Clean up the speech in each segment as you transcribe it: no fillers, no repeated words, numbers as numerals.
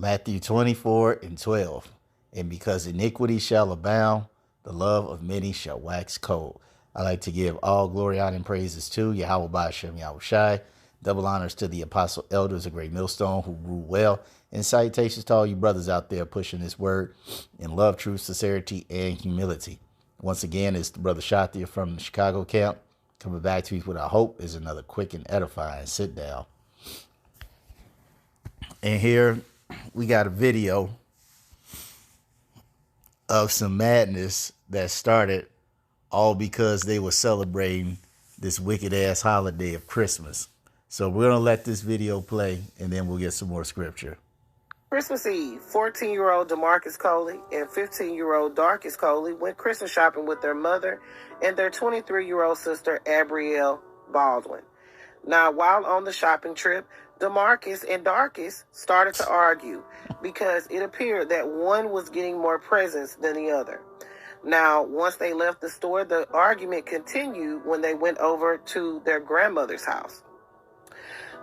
Matthew 24:12. And because iniquity shall abound, the love of many shall wax cold. I like to give all glory, honor, and praises to Yahweh Ba'Shem Yahweh Shai. Double honors to the apostle elders, a great millstone who rule well. And salutations to all you brothers out there pushing this word in love, truth, sincerity, and humility. Once again, it's the brother Shatia from the Chicago camp coming back to you with what I hope is another quick and edifying sit down. And here we got a video of some madness that started all because they were celebrating this wicked ass holiday of Christmas. So we're going to let this video play and then we'll get some more scripture. Christmas Eve, 14-year-old DeMarcus Coley and 15-year-old Darcus Coley went Christmas shopping with their mother and their 23-year-old sister, Abrielle Baldwin. Now, while on the shopping trip, DeMarcus and Darcus started to argue because it appeared that one was getting more presents than the other. Now, once they left the store, the argument continued when they went over to their grandmother's house.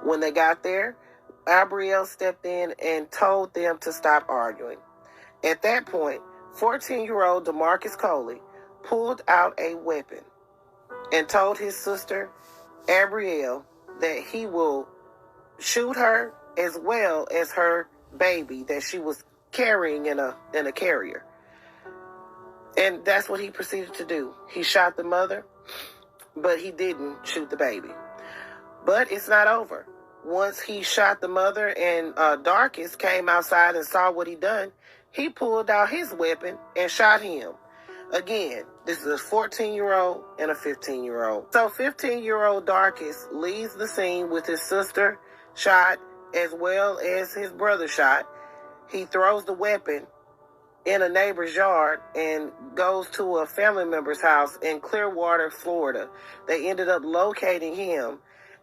When they got there, Abrielle stepped in and told them to stop arguing. At that point, 14-year-old DeMarcus Coley pulled out a weapon and told his sister, Abrielle, that he will shoot her as well as her baby that she was carrying in a carrier. And that's what he proceeded to do. He shot the mother, but he didn't shoot the baby. But it's not over. Once he shot the mother and Darcus came outside and saw what he done, he pulled out his weapon and shot him. Again, this is a 14-year-old and a 15-year-old. So 15-year-old Darcus leaves the scene with his sister shot as well as his brother shot. He throws the weapon in a neighbor's yard and goes to a family member's house in Clearwater, Florida. They ended up locating him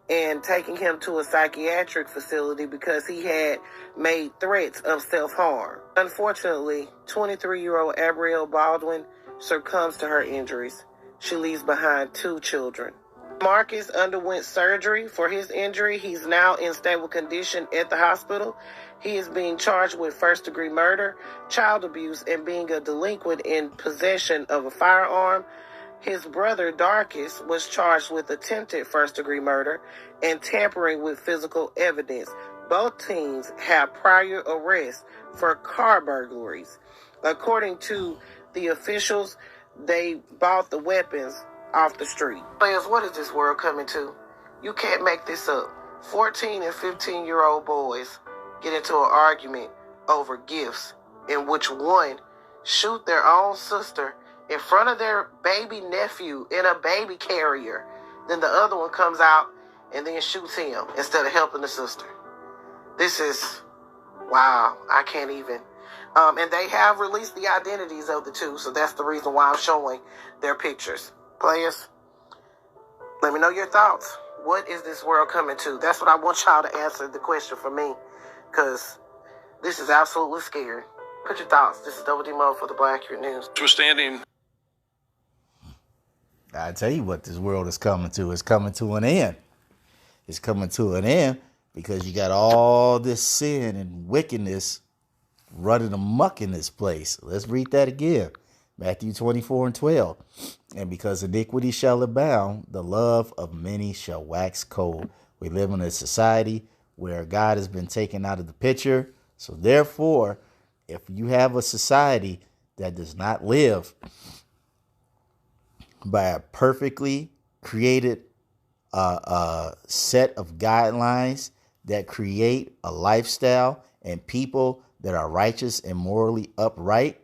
and taking him to a psychiatric facility because he had made threats of self-harm. Unfortunately, 23-year-old Abrielle Baldwin succumbs to her injuries. She leaves behind 2 children. Marcus underwent surgery for his injury. He's now in stable condition at the hospital. He is being charged with first-degree murder, child abuse, and being a delinquent in possession of a firearm. His brother, Darcus, was charged with attempted first-degree murder and tampering with physical evidence. Both teens have prior arrests for car burglaries. According to the officials, they bought the weapons off the street. Players, what is this world coming to? You can't make this up. 14 and 15-year-old boys get into an argument over gifts in which one shoot their own sister in front of their baby nephew in a baby carrier. Then the other one comes out and then shoots him instead of helping the sister. This is, wow, I can't even. And they have released the identities of the two, so that's the reason why I'm showing their pictures. Players, let me know your thoughts. What is this world coming to? That's what I want y'all to answer the question for me, because this is absolutely scary. Put your thoughts. This is Double D Mo for the Black Accurate News. We're standing. I tell you what this world is coming to. It's coming to an end. It's coming to an end because you got all this sin and wickedness running amok in this place. Let's read that again. Matthew 24:12. And because iniquity shall abound, the love of many shall wax cold. We live in a society where God has been taken out of the picture. So therefore, if you have a society that does not live by a perfectly created set of guidelines that create a lifestyle and people that are righteous and morally upright,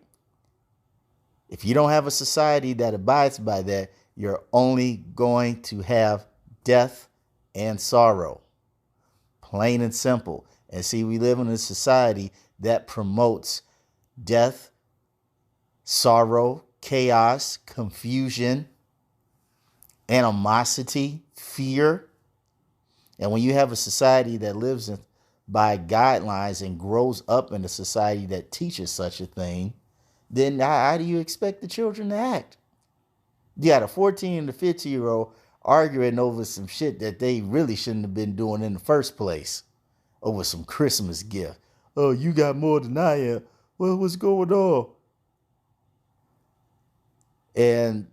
if you don't have a society that abides by that, you're only going to have death and sorrow. Plain and simple. And see, we live in a society that promotes death, sorrow, chaos, confusion, animosity, fear. And when you have a society that lives by guidelines and grows up in a society that teaches such a thing, then how do you expect the children to act? You got a 14 and a 15-year-old arguing over some shit that they really shouldn't have been doing in the first place, over some Christmas gift, Oh, you got more than I am. Well, what's going on? And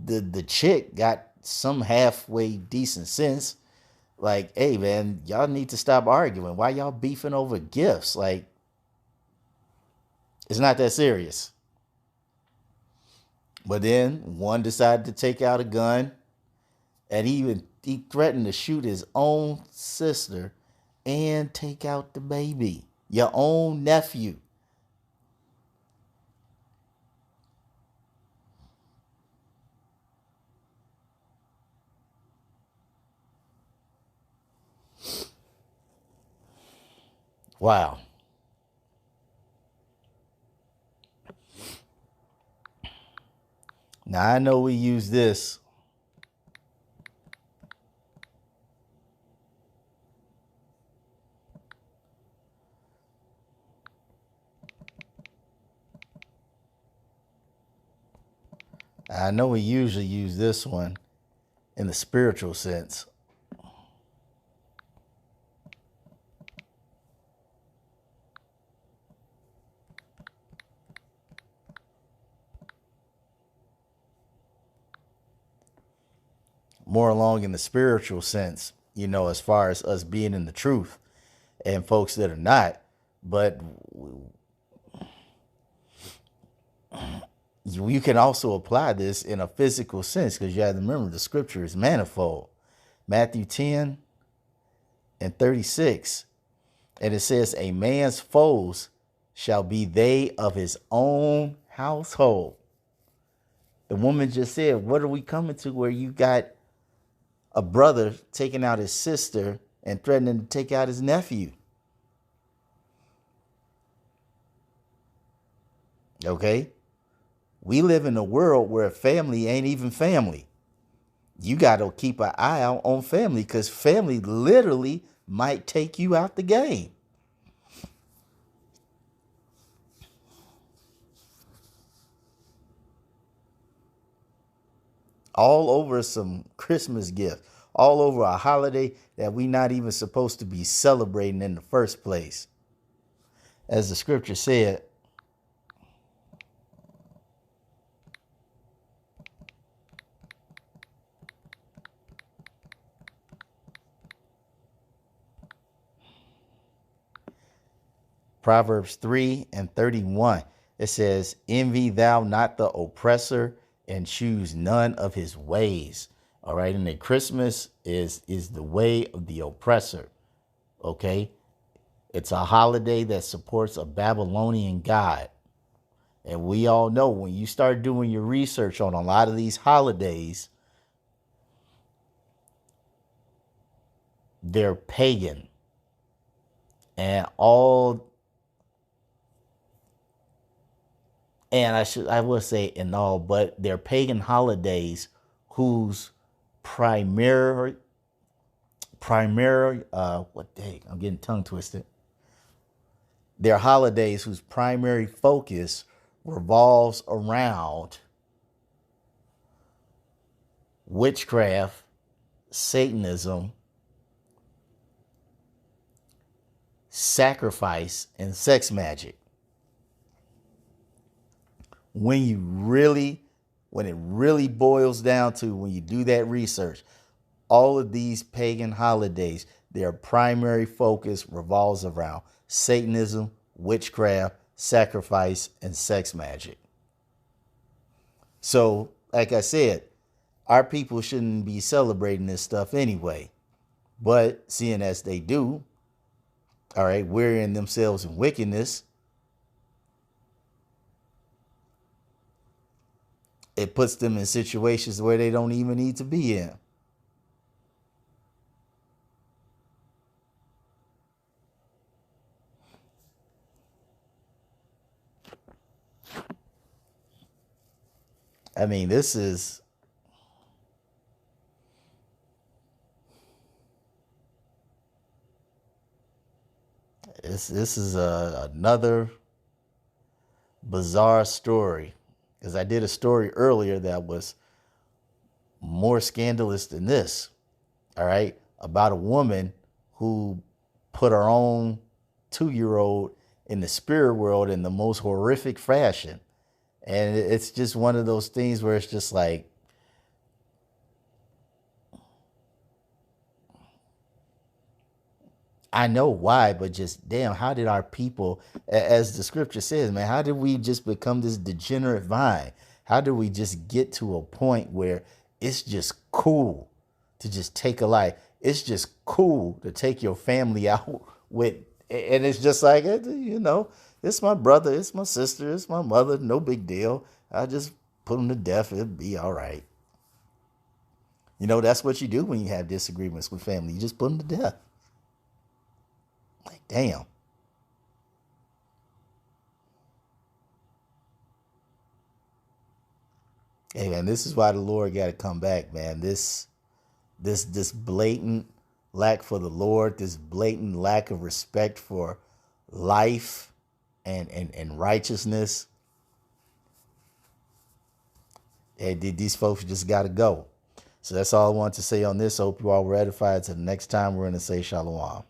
the chick got some halfway decent sense. Like, hey man, y'all need to stop arguing. Why y'all beefing over gifts? Like, it's not that serious. But then one decided to take out a gun, and he threatened to shoot his own sister and take out the baby, your own nephew. Wow. Now I know we use this. I know we usually use this one in the spiritual sense. More along in the spiritual sense, as far as us being in the truth and folks that are not. But you can also apply this in a physical sense because you have to remember the scripture is manifold. Matthew 10 and 36. And it says, a man's foes shall be they of his own household. The woman just said, what are we coming to where you got a brother taking out his sister and threatening to take out his nephew? Okay? We live in a world where family ain't even family. You got to keep an eye out on family because family literally might take you out the game. All over some Christmas gift, all over a holiday that we not even supposed to be celebrating in the first place. As the scripture said, Proverbs 3 and 31, it says, envy thou not the oppressor and choose none of his ways. All right. And then Christmas is the way of the oppressor. Okay. It's a holiday that supports a Babylonian god. And we all know when you start doing your research on a lot of these holidays, they're pagan. And I will say in all, but they're pagan holidays whose what day? I'm getting tongue twisted. They're holidays whose primary focus revolves around witchcraft, Satanism, sacrifice, and sex magic. When it really boils down to, when you do that research, all of these pagan holidays, their primary focus revolves around Satanism, witchcraft, sacrifice, and sex magic. So, like I said, our people shouldn't be celebrating this stuff anyway. But seeing as they do, all right, wearying themselves in wickedness, it puts them in situations where they don't even need to be in. I mean, this is another bizarre story, because I did a story earlier that was more scandalous than this. All right, about a woman who put her own 2-year-old in the spirit world in the most horrific fashion. And it's just one of those things where it's just like, I know why, but just damn, how did our people, as the scripture says, man, how did we just become this degenerate vine? How did we just get to a point where it's just cool to just take a life? It's just cool to take your family out with, and it's just like, it's my brother, it's my sister, it's my mother, no big deal. I just put them to death, it'll be all right. That's what you do when you have disagreements with family. You just put them to death. Like, damn. Hey man, this is why the Lord got to come back, man. This blatant lack for the Lord, this blatant lack of respect for life and righteousness. Hey, these folks just got to go. So that's all I want to say on this. I hope you all were edified. Till the next time, we're going to say shalom.